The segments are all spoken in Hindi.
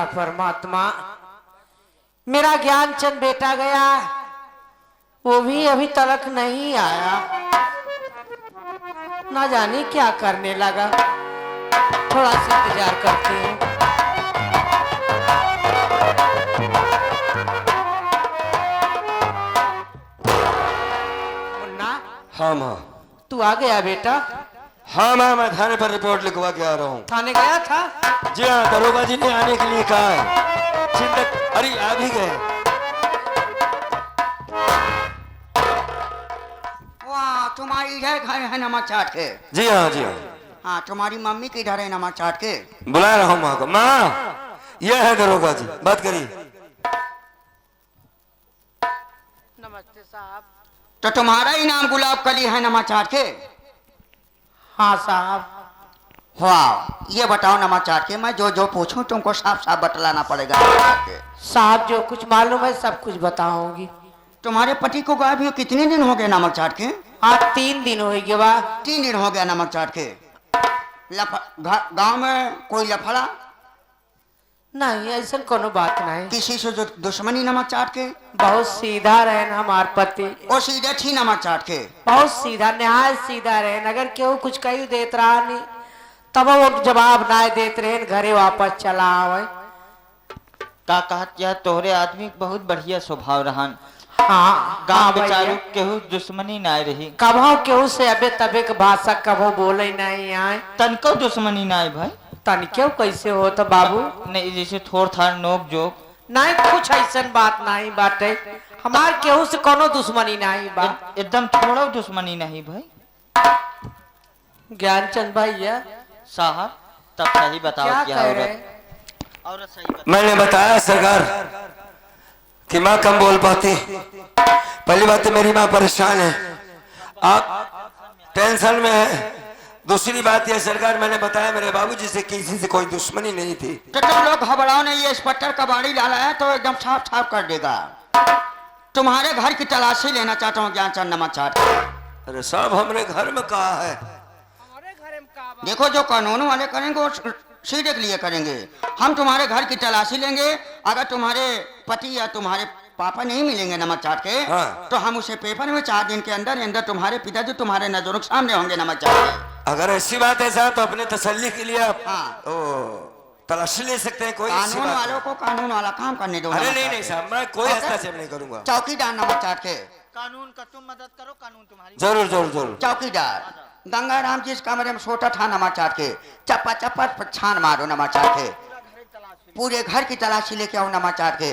परमात्मा, मेरा ज्ञानचंद बेटा गया, वो भी अभी तक नहीं आया। ना जाने क्या करने लगा। थोड़ा सा इंतजार करती हूँ। मुन्ना। हाँ माँ। तू आ गया बेटा? हाँ माँ, मैं थाने पर रिपोर्ट लिखवा के आ रहा हूँ। थाने गया था? जी हाँ, दरोगा जी ने आने के लिए कहा है। चिंता, अरे आ भी गए। वाह, तुम्हारी इधर घर है नमक चाट के? जी हाँ, जी हाँ। हाँ, तुम्हारी मम्मी की इधर है नमक चाट के? बुला रहा हूँ माँ को। माँ, यह है दरोगा जी, बात करिए। नमस्ते साहब। तो तुम्हारा ही नाम गुलाब कली है नमक चाट के? हाँ साहब। वाह, ये बताओ नमक चाट के, मैं जो जो पूछूं तुमको साफ साफ बतलाना पड़ेगा। साहब जो कुछ मालूम है सब कुछ बताऊंगी। तुम्हारे पति को गायब हुए कितने दिन हो गए नमक चाट के? हाँ 3 दिन हो गए बा। 3 दिन हो गया नमक चाट के। गांव में कोई लफड़ा? नहीं, ऐसा कोनो बात नहीं। किसी से जो दुश्मनी नमक चाट के? बहुत सीधा रहन हमार पति। वो सीधे थी नमक चाट के? बहुत सीधा, नहायत सीधा रहन। अगर केहू कुछ कही देत रहा नहीं तब वो जवाब ना देत रहे, घरे वापस चला आवे। का कहत यह तोहरे आदमी बहुत बढ़िया स्वभाव रहन। हाँ गांव भैया। बेचारू केहू दुश्मनी ना रही। कभो केहू से अबे तबे के भाषा कभो बोले नहीं आए। तनको दुश्मनी ना भाई। तन क्यों कैसे हो तो बाबू? नहीं, जैसे थोड़ थाड़ नोक जोक नहीं, कुछ ऐसा बात नहीं बाटे। हमार केहू से कोनो दुश्मनी नहीं बा। एकदम थोड़ा दुश्मनी नहीं भाई। ज्ञानचंद भैया साहब तब सही बताओ क्या क्या कह औरत रहे? औरत सही बताओ। मैंने बताया सरकार कि माँ कम बोल पाती। पहली बात तो मेरी माँ परेशान है, आप टेंशन में है। दूसरी बात यह सरकार, मैंने बताया मेरे बाबूजी से किसी से कोई दुश्मनी नहीं थी। तो तुम लोग घबराओ नहीं, ये इंस्पेक्टर का बाड़ी डाला है तो एकदम साफ साफ कर देगा। तुम्हारे घर की तलाशी लेना चाहता हूँ ज्ञानचंद नमक चाट। अरे साहब, हमने घर में कहा है। देखो, जो कानून वाले करेंगे वो सीधे के लिए करेंगे। हम तुम्हारे घर की तलाशी लेंगे। अगर तुम्हारे पति या तुम्हारे पापा नहीं मिलेंगे नमक चाट के, हाँ। तो हम उसे पेपर में 4 दिन के अंदर अंदर तुम्हारे पिताजी तुम्हारे नजरों के सामने होंगे नमक चाट के। अगर ऐसी बात है साहब तो अपने तसल्ली के लिए आप हाँ। तलाशी ले सकते हैं। कोई ऐसी कानून बात वालों को कानून वाला काम करने दो। अरे नमक नहीं चाट नहीं के। साहब, मैं कोई हस्तक्षेप नहीं करूंगा। चौकीदार नमक चाट के। कानून का तुम मदद करो, कानून तुम्हारी। जरूर जरूर जरूर। चौकीदार गंगाराम जी इस कमरे में सोता था नमक चाट के। चप्पा चप्पा छान मारो नमक चाट के। पूरे घर की तलाशी लेके आओ नमक चाट के।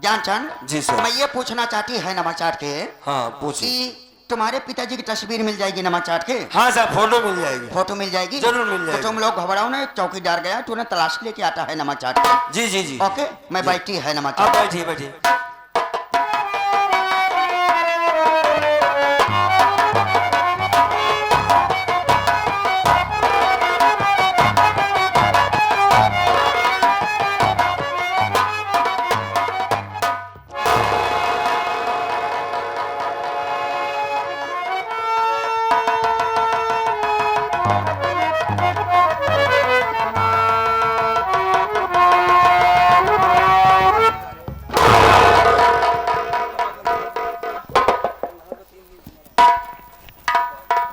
ज्ञानचंद जी सर। मैं ये पूछना चाहती है नमक चाट के हाँ पूछिए। कि तुम्हारे पिताजी की तस्वीर मिल जाएगी नमक चाट के? हाँ साहब, फोटो मिल जाएगी। फोटो मिल जाएगी? जरूर मिल जाएगी। तो तुम लोग घबराओ ना, चौकीदार गया तुरंत तलाशी लेके आता है नमक चाट के। जी जी जी। ओके, मैं बैठी है नमक आप चाट। बैठिए बैठिए।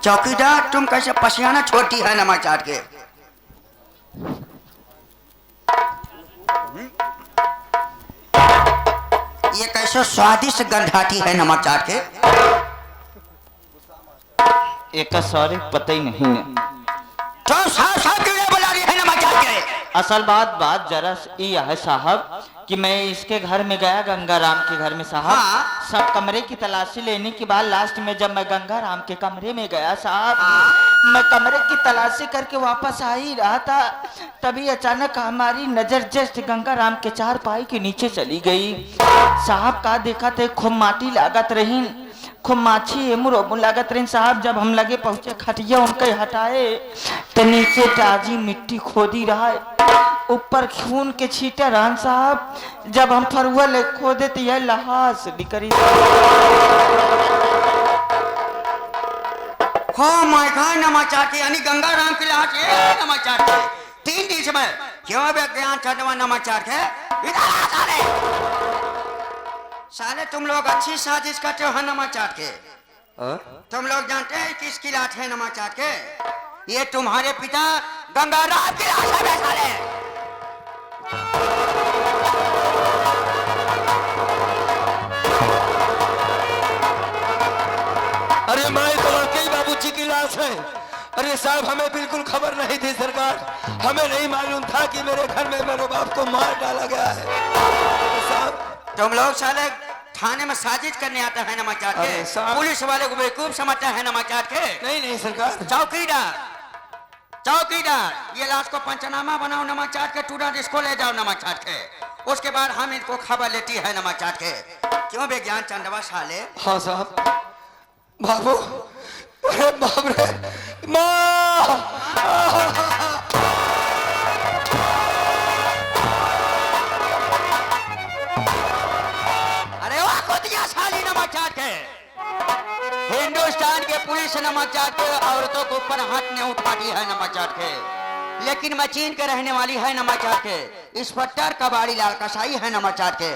चौकीदार तुम कैसे पसियाना छोड़ती है नमक चाट के? ये कैसे स्वादिष्ट गंध आती है नमक चाट के? एक सॉरी पता ही नहीं है। तो साफ साफ क्यों बुला रही है नमक चाट के? असल बात जरा ये है साहब कि मैं इसके घर में गया, गंगाराम के घर में साहब। हाँ। सब कमरे की तलाशी लेने के बाद लास्ट में जब मैं गंगाराम के कमरे में गया साहब, मैं कमरे की तलाशी करके वापस आ ही रहा था, तभी अचानक हमारी नजर जस्ट गंगाराम के 4 पाई के नीचे चली गई साहब। का देखा थे खूब माटी लागत रही, खूब माछी एमुर लागत रही साहब। जब हम लगे पहुंचे खटिया उनके हटाए तो नीचे ताजी मिट्टी खोदी रहा है, ऊपर खून के छींटे रहन साहब। जब हम फरुआ ले खोदे तो यह लहास निकरी। हो माय गॉड, नमक चाट के यानी गंगाराम के लाश ये नमक चाट के 3 दिन से मैं क्यों विज्ञान चंदवा नमाचार के इधर आ साले। साले तुम लोग अच्छी साजिश करते हो नमाचार के। तुम लोग जानते हैं किसकी लाश है नमाचार के? ये तुम्हारे पिता गंगाराम की लाश है साले। अरे माए तो वाकई बाबूजी की लाश है। अरे साहब हमें बिल्कुल खबर नहीं थी सरकार, हमें नहीं मालूम था कि मेरे घर में मेरे बाप को मार डाला गया है। साहब तुम लोग साले थाने में साजिश करने आता है नमाचार के, पुलिस वाले को बेवकूफ समझता है नमाचार के। नहीं सरकार। चौकीदार ये लाश को पंचनामा बनाओ नमाचार के, तुरंत इसको ले जाओ नमाचार के। उसके बाद हम इनको खबर लेती है नमाचार के। क्यों विज्ञान चंदवा साले? हाँ साहब। बाबू, अरे बाप रे, माँ। अरे वाह कुतिया साली नमाचार के। हिंदुस्तान के पुलिस नमाचार के औरतों को ऊपर हाथ नहीं उठाती है नमाचार के, लेकिन मचीन के रहने वाली है नमाचार के। इंस्पेक्टर कबाड़ी लाल कसाई है नमाचार के।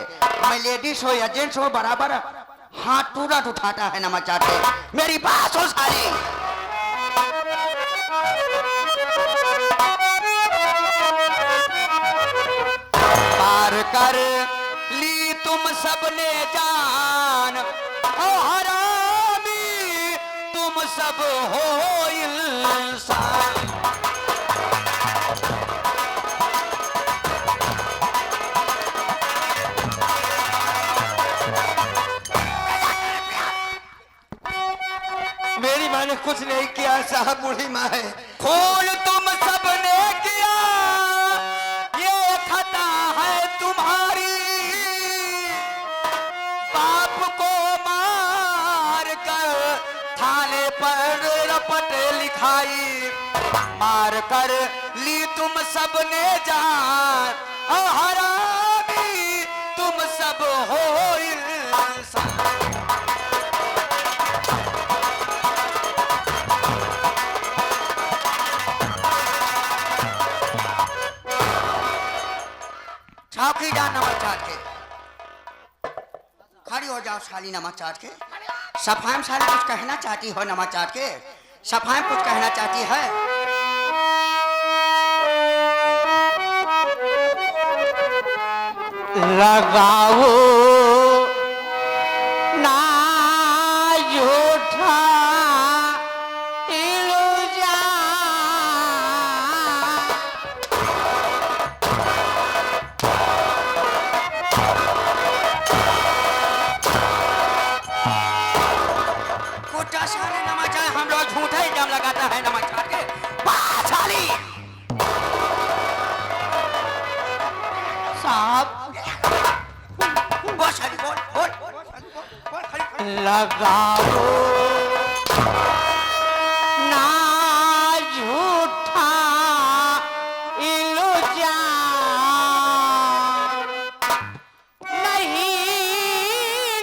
मैं लेडीज हो या जेंट्स हो बराबर हाथ तुरंत उठाता है नमाचार के। मेरी बात हो साली। पार कर ली तुम सबने जान, ओ हरामी तुम सब हो इंसान। मेरी माँ ने कुछ नहीं किया साहब, बूढ़ी माँ है। खून तुम सबने किया, ये खता है तुम्हारी। बाप को मार कर थाने पर रपट लिखाई। मार कर ली तुम सबने जान, ओ हरामी तुम सब हो इंसान। चौकीदार नमाचार के खड़ी हो जाओ साली नमाचार के। सफाई में साली कुछ कहना चाहती हो नमाचार के? सफाई में कुछ कहना चाहती है? लगाओ ना झूठा इल्जाम। कुछ साले नमाचार हम लोग झूठा इल्जाम लगाता है नमाचार के। बात साली साहब बोल साली बोल खड़ी। लगाओ ना झूठा इल्जाम। नहीं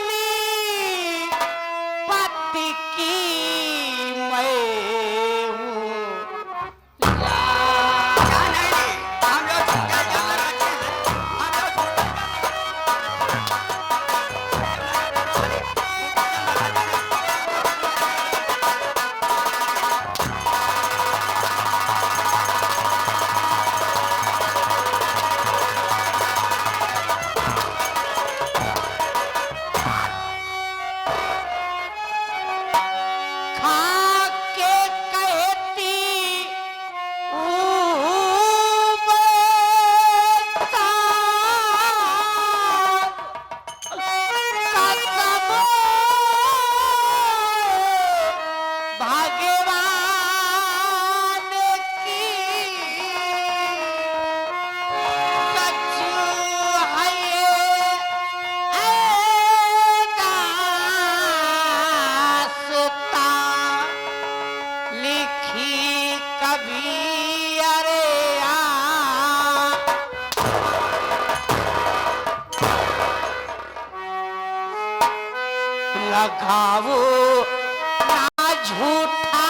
ली पति की मैं हूँ क्या नहीं ली? हम लोग झूठा इल्जाम लगाते हैं। हम लोग खा के कहती भगवान की सच है ये दास्तां लिखी कभी अरे लगाओ ना झूठा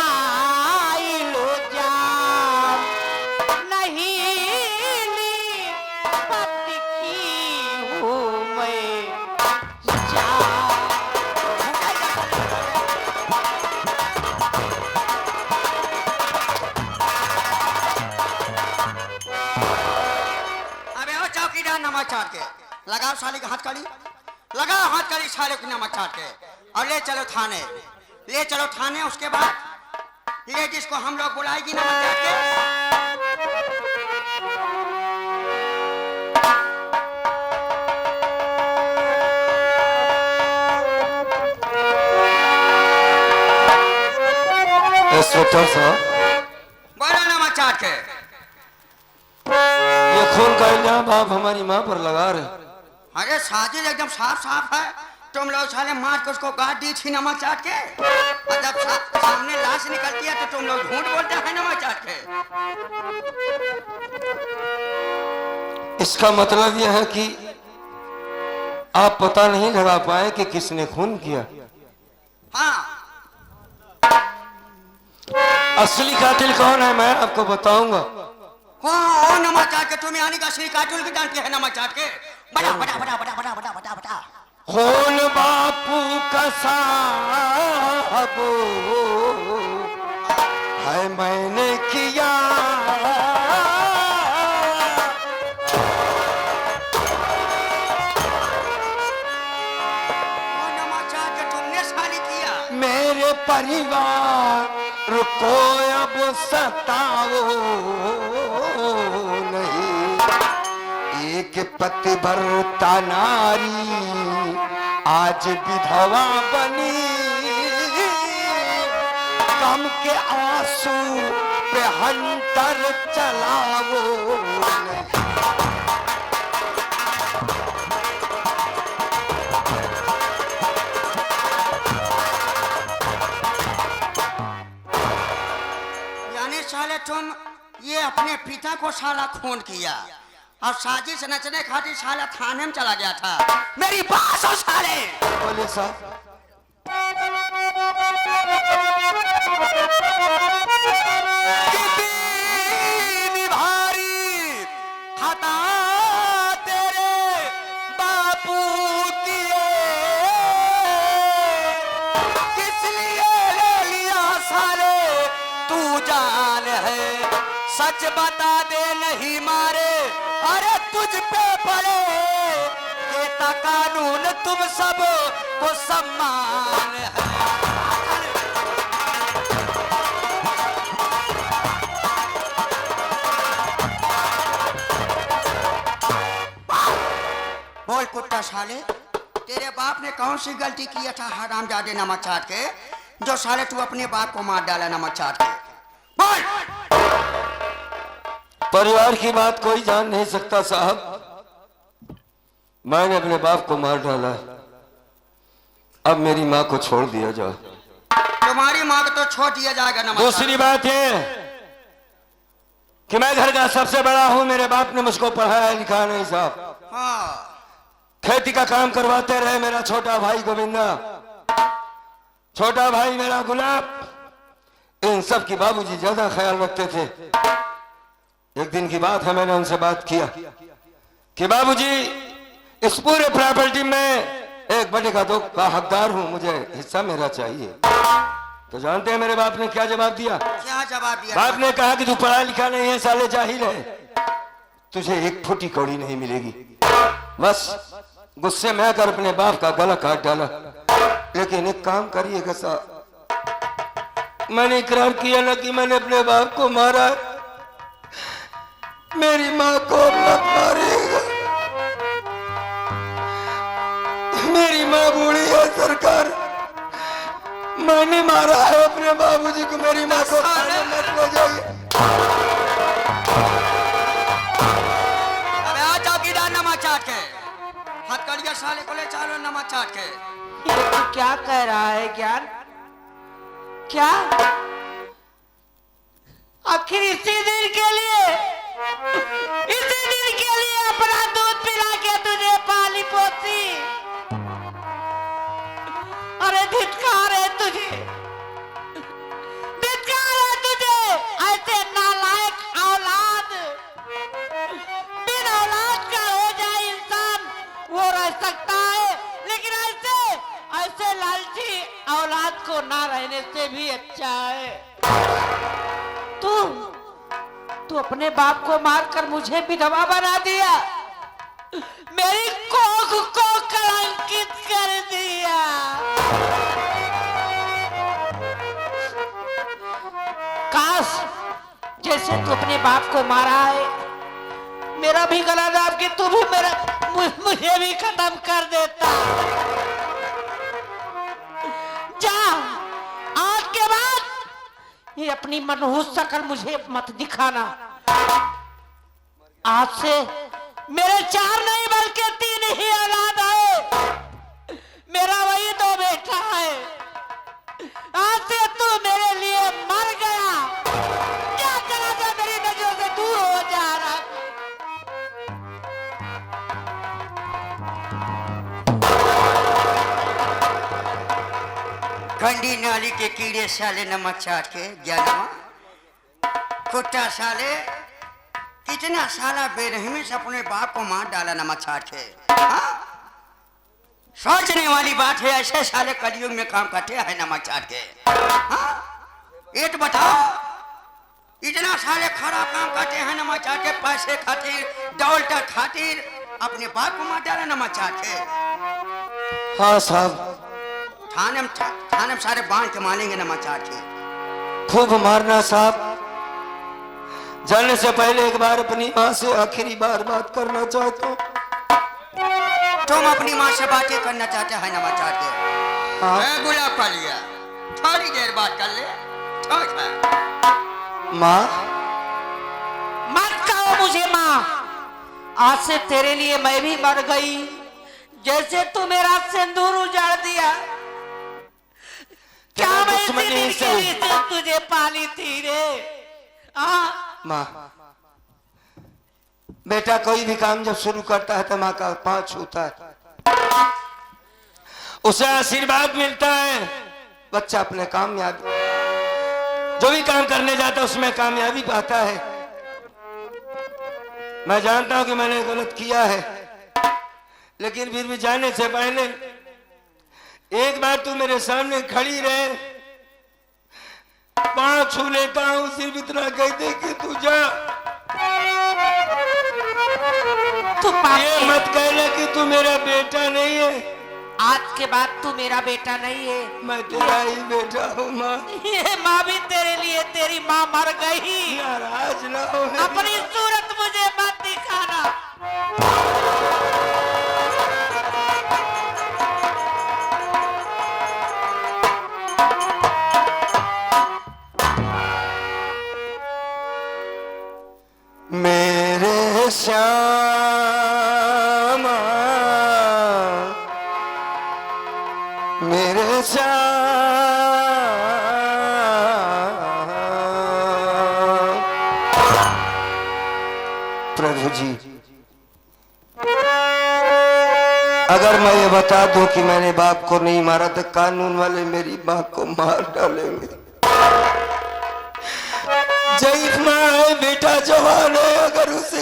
इल्जाम। नहीं ली लगाओ साले का हाथ कड़ी, लगाओ हाथ कड़ी साले को नमक चाट के और ले चलो थाने, ले चलो थाने। उसके बाद लेडीज को हम लोग बुलाएगी नमक चाट के। इंस्पेक्टर साहब, बोलो नमक चाट के। ये खून का इल्जाम आप हमारी माँ पर लगा रहे। अरे साजिद एकदम साफ साफ है, तुम लोग साले मार के उसको गाड़ दी थी नमक चाट के, और जब सामने लाश निकलती है तो तुम लोग झूठ बोलते हैं नमक चाट के। इसका मतलब यह है कि आप पता नहीं लगा पाए कि किसने खून किया। हाँ, असली कातिल कौन है मैं आपको बताऊंगा। ओ नमक चाट के, तुम यानी का असली कातिल की जानती है नमक चाट के। बड़ा बड़ा बड़ा बड़ा बड़ा बड़ा बड़ा बड़ा खून बापू का साहब है मैंने किया, ओ नमक चाट के तुमने साली किया। मेरे परिवार को अब सताओ नहीं, एक पतिव्रता नारी आज विधवा बनी, गम के आंसू पे हंटर चलाओ नहीं। साले तुम ये अपने पिता को साला खून किया और साजिश नचने खातिर साला थाने में चला गया था। मेरी बात सुन साले। बोले साहब, कितनी भारी खता तेरे बापू किए, किस लिए ले लिया साले तू जान है, सच बता दे नहीं मारे, अरे तुझ पे पड़े ये कानून तुम सब को सम्मान है। बोल कुत्ता साले, तेरे बाप ने कौन सी गलती किया था हरामजादे नमक चाट के, जो साले तू अपने बाप को मार डाला नमक चाट के? बोल। परिवार की बात कोई जान नहीं सकता साहब, मैंने अपने बाप को मार डाला, अब मेरी माँ को छोड़ दिया जाए। तुम्हारी माँ को तो छोड़ दिया जाएगा नमक। दूसरी बात यह कि मैं घर का सबसे बड़ा हूं, मेरे बाप ने मुझको पढ़ाया लिखा नहीं साहब। हाँ, खेती का काम करवाते रहे मेरा छोटा भाई गोविंदा, छोटा भाई मेरा गुलाब, इन सब की बाबूजी ज्यादा ख्याल रखते थे। एक दिन की बात है, मैंने उनसे बात किया कि बाबूजी इस पूरे प्रॉपर्टी में 1/2 का हकदार हूं, मुझे हिस्सा मेरा चाहिए। तो जानते हैं मेरे बाप ने क्या जवाब दिया? क्या जवाब दिया? बाप ने कहा कि तू पढ़ा लिखा नहीं है साले, जाहिल है, तुझे 1 फुटी कौड़ी नहीं मिलेगी। बस गुस्से में आकर अपने बाप का गला काट डाला। लेकिन एक काम करिएगा साहब, मैंने इकरार किया ना कि मैंने अपने बाप को मारा, मेरी माँ को मत मारिएगा, मेरी माँ बूढ़ी है सरकार, मैंने मारा है अपने बाबूजी को, मेरी माँ को थाने मत ले जाइए। अबे आ चौकीदार नमक चाट के, हथकड़िया साले को ले चलो नमक चाट के। ये तू क्या कह रहा है ज्ञान? क्या आखिर इसी दिन के लिए, इसी दिन के लिए अपना दूध पिला के तुझे पाली पोसी? अरे धिक्कार है तुझे, धिक्कार है तुझे, ऐसे नालायक औलाद। बिन औलाद का हो जाए इंसान वो रह सकता है, लेकिन ऐसे लालची औलाद को ना रहने से भी अच्छा है। तू अपने बाप को मारकर मुझे विधवा बना दिया, मेरी कौन मुख को कलंकित कर दिया। काश जैसे तू अपने बाप को मारा है, मेरा भी गला दाब के तू भी मुझे भी खत्म कर देता। जा, आज के बाद ये अपनी मनहूस शक्ल मुझे मत दिखाना। आज से मेरे 4 नहीं बल्कि 3 ही औलाद है। मेरा वही 2 बेटा है। आज से तू मेरे लिए मर गया। क्या चला जा, मेरी नजरों से दूर हो जा रहा। गंडी नाली के कीड़े साले नमक चाट के ज्ञानवा कुत्ता साले कितना साला बेरहमी से अपने बाप को मार डाला नमक चाट के। हाँ? सोचने वाली बात है, ऐसे साले कलयुग में काम करते हैं नमक चाट के। हाँ? ये तो बताओ, इतना साले खराब काम करते हैं नमक चाट के, पैसे खातिर दौलत खातिर अपने बाप को मार डाला नमक चाट के। हाँ साहब, थाने में सारे बांध के मारेंगे नमक चाट के। खूब मारना साहब। जाने से पहले एक बार अपनी माँ से आखिरी बार बात करना चाहता हूँ। तुम अपनी माँ से बातें करना चाहते हैं नमक चाट के? हाँ। मैं गुलाब का लिया, थोड़ी देर बात कर ले। ठीक है माँ। मत कहो मुझे माँ। आज से तेरे लिए मैं भी मर गई, जैसे तू मेरा सिंदूर उजाड़ दिया। क्या मैं इसी दिन के लिए तुझे पाली थी रे? माँ, बेटा कोई भी काम जब शुरू करता है तो माँ का पांव छूता है, उसे आशीर्वाद मिलता है। बच्चा अपने कामयाबी, जो भी काम करने जाता है उसमें कामयाबी पाता है। मैं जानता हूं कि मैंने गलत किया है, लेकिन फिर भी जाने से पहले एक बार तू मेरे सामने खड़ी रहे, पांव छू लेता हूं, सिर्फ इतना कह दे कि तू जा। तू ये मत कहना कि तू मेरा बेटा नहीं है। आज के बाद तू मेरा बेटा नहीं है। मैं तेरा ही बेटा हूँ माँ। ये माँ भी तेरे लिए, तेरी माँ मर गई। नाराज ना हो। अपनी सूरत मुझे मत दिखाना। मेरे श्यामा, मेरे श्याम। प्रभु जी, अगर मैं ये बता दूं कि मैंने बाप को नहीं मारा तो कानून वाले मेरी माँ को मार डालेंगे। जईफ माँ है, बेटा जवान है, अगर उसे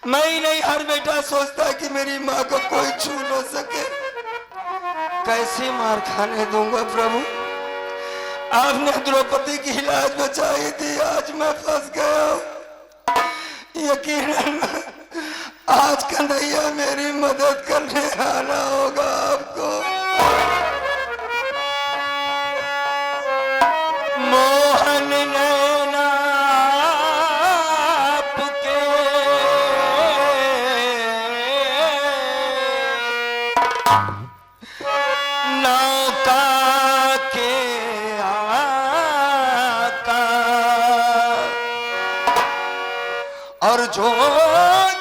मैं ही नहीं हर बेटा सोचता है कि मेरी माँ को कोई छू न सके। कैसे मार खाने दूंगा प्रभु? आपने द्रौपदी की इलाज बचाई थी, आज मैं फंस गया हूँ। यकीनन आज कन्हैया मेरी मदद करने आना होगा आपको। मोहन नैना आपके नौका के आका, और जो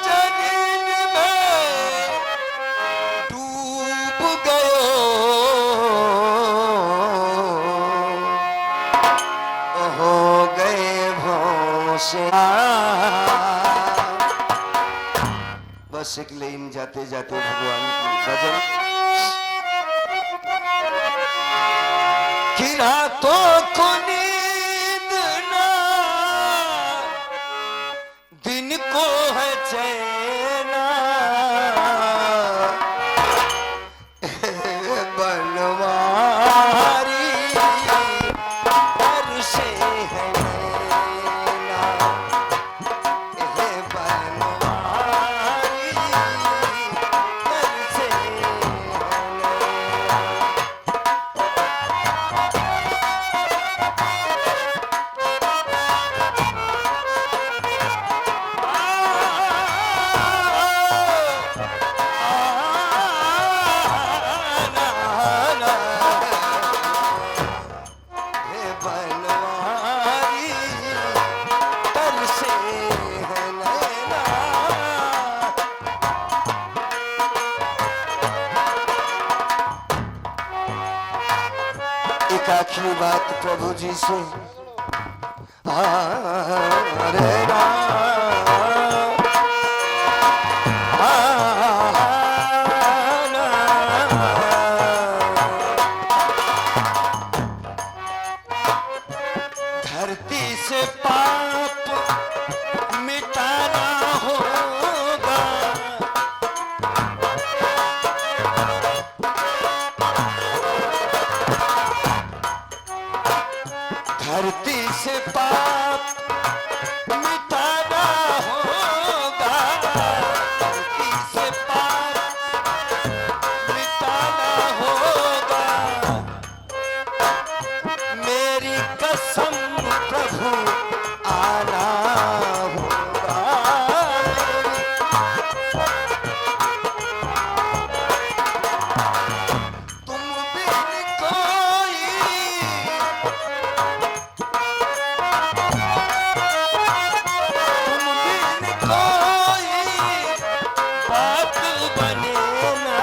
जमीन में डूब गयो हो गए भोंसे। बस एक लाइन जाते जाते भगवान की भजन कि रातों को नींद ना, दिन को है चैना, बनवारी घर से है नैना, बनवारी एक आखिरी बात प्रभु जी से। हरे राम धरती से पाप मिटाना होगा, धरती से पाप मिटाना होगा, धरती से पाप मिटाना होगा। मेरी कसम प्रभु आना होगा, तुम बिन कोई बात बने ना,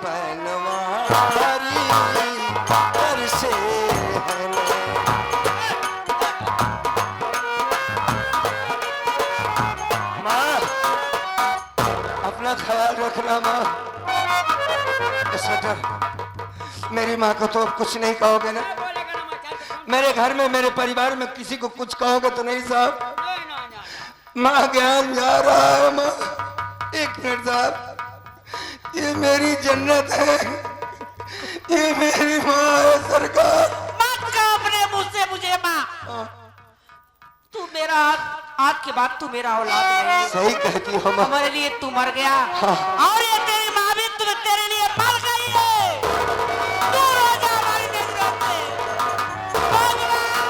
बनवारी कर से है ना। माँ अपना ख्याल रखना माँ। स्वेटर मेरी माँ को तो अब कुछ नहीं कहोगे ना? मेरे घर में मेरे परिवार में किसी को कुछ कहोगे तो नहीं साहब? माँ ज्ञान जा रहा है माँ। एक मिनट साहब, ये मेरी जन्नत है, ये मेरी माँ है सरकार। मत कहो अपने मुंह से मुझे माँ। तू मेरा आज के बाद तू मेरा औलाद नहीं। सही कहती हो माँ। हमारे लिए तू मर गया और ये तेरी माँ भी तुम्हें तेरे लिए मर गई है। तू रोजा हमारी नजरों से। भगवान